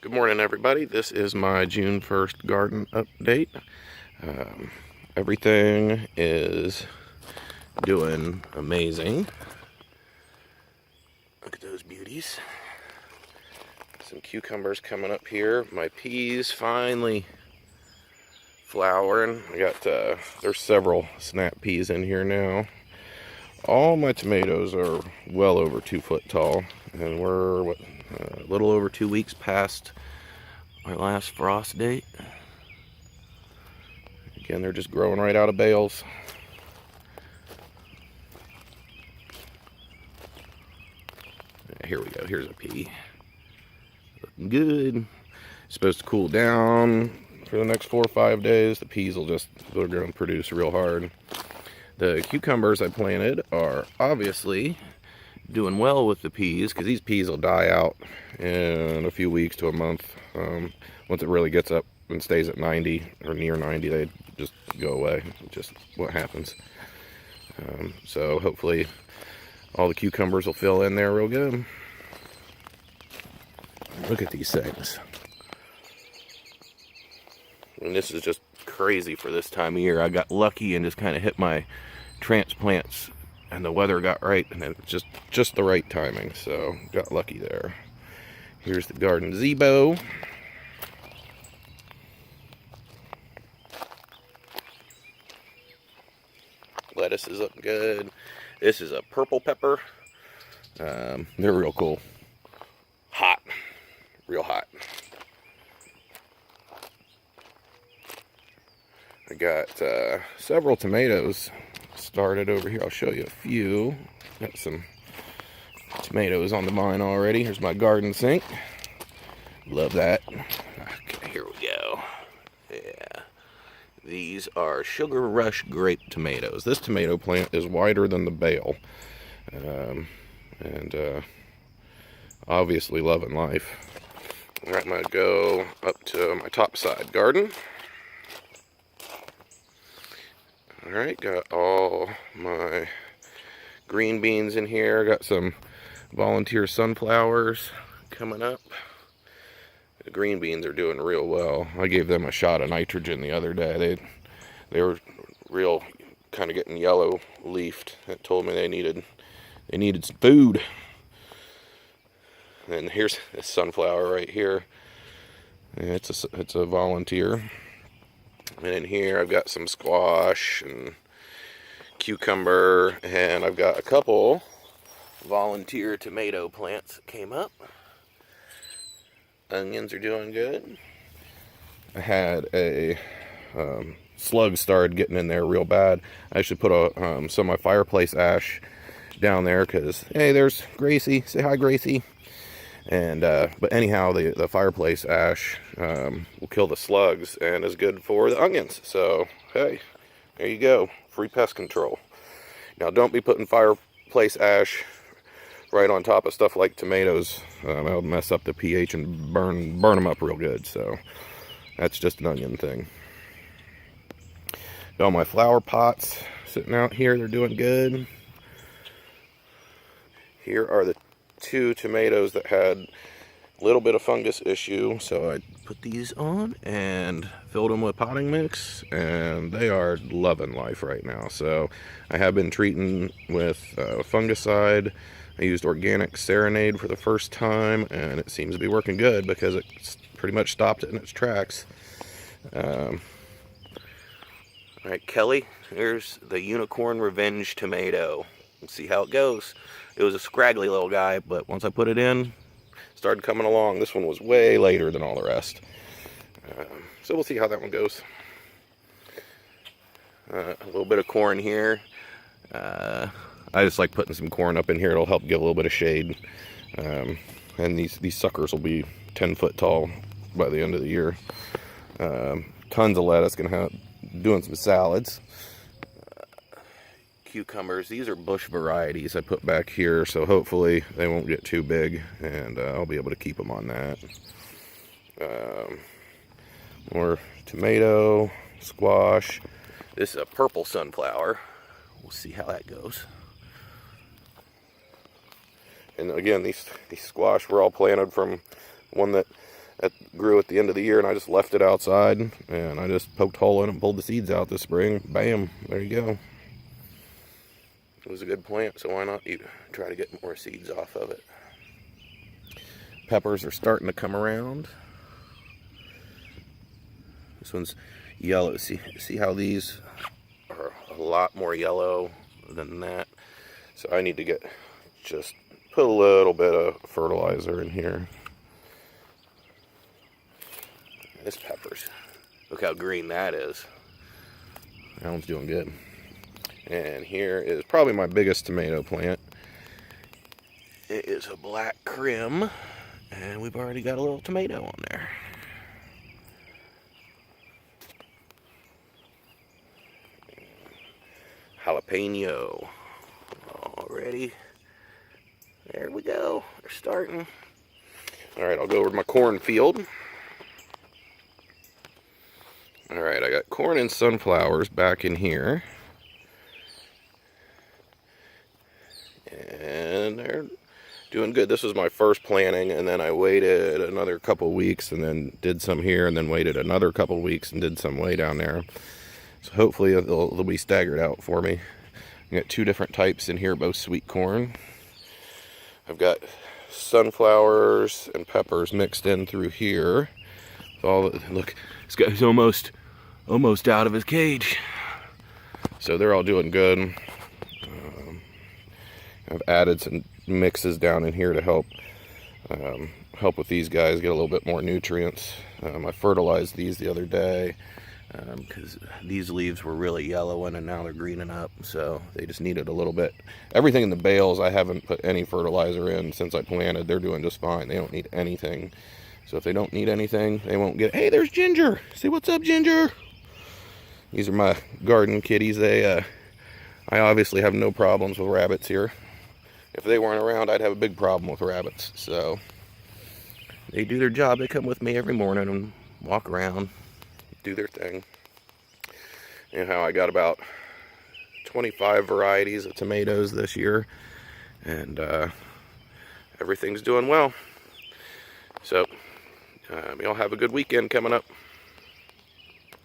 Good morning, everybody. This is my June 1st garden update. Everything is doing amazing. Look at those beauties. Some cucumbers coming up here. My peas finally flowering. I got, there's several snap peas in here now. All my tomatoes are well over 2 foot tall, and we're a little over 2 weeks past my last frost date. Again, they're just growing right out of bales. Here we go. Here's a pea. Looking good. It's supposed to cool down for the next 4 or 5 days. The peas they're going to produce real hard. The cucumbers I planted are obviously doing well with the peas, because these peas will die out in a few weeks to a month. Once it really gets up and stays at 90 or near 90, they just go away. Just what happens. So hopefully all the cucumbers will fill in there real good. Look at these things. And this is just crazy for this time of year. I got lucky and just kind of hit my transplants, and the weather got right, and it's just the right timing, so got lucky there. Here's the garden gazebo. Lettuce is up good. This is a purple pepper. They're real cool. Hot. Real hot. I got several tomatoes started over here. I'll show you a few. Got some tomatoes on the vine already. Here's my garden sink. Love that. Okay, here we go. Yeah. These are Sugar Rush grape tomatoes. This tomato plant is wider than the bale. Obviously loving life. All right, I'm going to go up to my topside garden. Alright, got all my green beans in here. Got some volunteer sunflowers coming up. The green beans are doing real well. I gave them a shot of nitrogen the other day. They were real kind of getting yellow leafed. It told me they needed some food. And here's a sunflower right here. It's a volunteer. And in here I've got some squash and cucumber, and I've got a couple volunteer tomato plants that came up. Onions are doing good. I had a slug started getting in there real bad. I should put some of my fireplace ash down there, because hey, there's Gracie. Say hi, Gracie. And but anyhow, the fireplace ash will kill the slugs and is good for the onions. So hey, there you go, free pest control. Now don't be putting fireplace ash right on top of stuff like tomatoes. That'll mess up the pH and burn them up real good. So that's just an onion thing. Got all my flower pots sitting out here. They're doing good. Here are the 2 tomatoes that had a little bit of fungus issue, so I put these on and filled them with potting mix, and they are loving life right now. So I have been treating with fungicide. I used organic Serenade for the first time, and it seems to be working good, because it's pretty much stopped it in its tracks. All right, Kelly, here's the Unicorn Revenge tomato. Let's see how it goes. It was a scraggly little guy, but once I put it in, started coming along. This one was way later than all the rest. So we'll see how that one goes. A little bit of corn here. I just like putting some corn up in here. It'll help give a little bit of shade. And these suckers will be 10 foot tall by the end of the year. Tons of lettuce. Doing some salads. Cucumbers. These are bush varieties I put back here, so hopefully they won't get too big, and I'll be able to keep them on that. More tomato, squash. This is a purple sunflower. We'll see how that goes. And again, these squash were all planted from one that that grew at the end of the year, and I just left it outside, and I just poked a hole in it and pulled the seeds out this spring. Bam, there you go. It was a good plant, so why not try to get more seeds off of it. Peppers are starting to come around. This one's yellow. See how these are a lot more yellow than that. So I need to just put a little bit of fertilizer in here. This peppers, look how green that is. That one's doing good. And here is probably my biggest tomato plant. It is a black Krim, and we've already got a little tomato on there. Jalapeno already. There we go. They're starting. All right, I'll go over to my cornfield. All right, I got corn and sunflowers back in here. And they're doing good. This was my first planting, and then I waited another couple weeks and then did some here, and then waited another couple weeks and did some way down there. So hopefully they'll be staggered out for me. I got two different types in here, both sweet corn. I've got sunflowers and peppers mixed in through here. Look, this guy's almost out of his cage. So they're all doing good. I've added some mixes down in here to help with these guys get a little bit more nutrients. I fertilized these the other day because these leaves were really yellowing and now they're greening up, so they just needed a little bit. Everything in the bales, I haven't put any fertilizer in since I planted. They're doing just fine. They don't need anything. So if they don't need anything, they won't get. Hey, there's Ginger. Say what's up, Ginger. These are my garden kitties. I obviously have no problems with rabbits here. If they weren't around, I'd have a big problem with rabbits. So they do their job. They come with me every morning and walk around, do their thing. Anyhow, I got about 25 varieties of tomatoes this year, and everything's doing well. So y'all have a good weekend coming up.